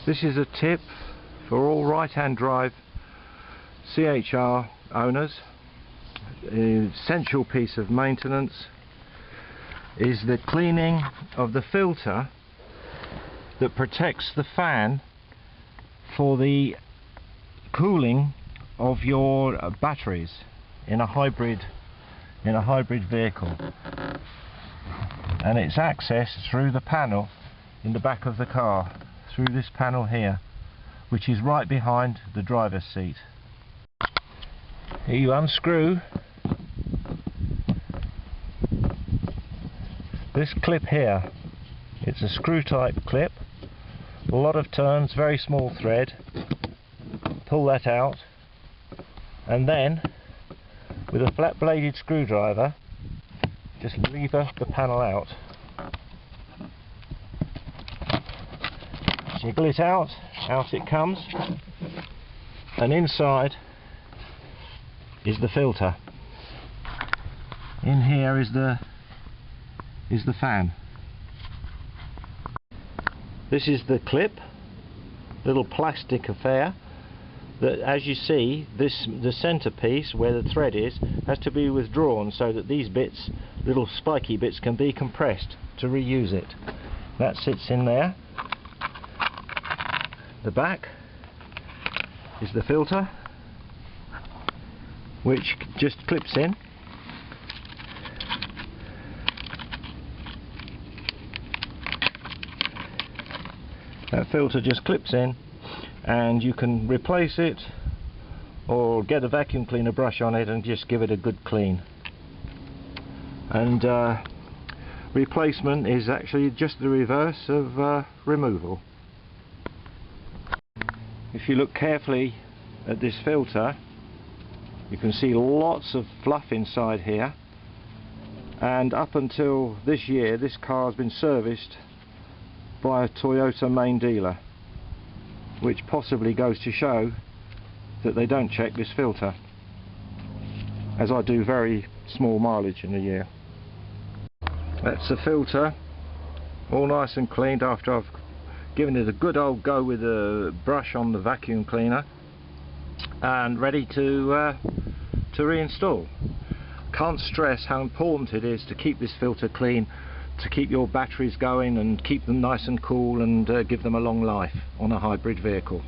This is a tip for all right-hand drive CHR owners. An essential piece of maintenance is the cleaning of the filter that protects the fan for the cooling of your batteries in a hybrid vehicle, and it's accessed through the panel in the back of the car, through this panel here, which is right behind the driver's seat. Here you unscrew this clip here. It's a screw type clip, a lot of turns, very small thread. Pull that out, and then with a flat bladed screwdriver just lever the panel out, jiggle it out it comes, and inside is the filter. In here is the fan. This is the clip, little plastic affair that, as you see, the centerpiece where the thread is has to be withdrawn so that these bits, little spiky bits, can be compressed to reuse it. That sits in there. The back is the filter, which just clips in. That filter just clips in, and you can replace it or get a vacuum cleaner brush on it and just give it a good clean. And replacement is actually just the reverse of removal. If you look carefully at this filter, you can see lots of fluff inside here, and up until this year this car has been serviced by a Toyota main dealer, which possibly goes to show that they don't check this filter, as I do very small mileage in a year. That's the filter, all nice and cleaned after I've given it a good old go with a brush on the vacuum cleaner, and ready to reinstall. Can't stress how important it is to keep this filter clean, to keep your batteries going and keep them nice and cool, and give them a long life on a hybrid vehicle.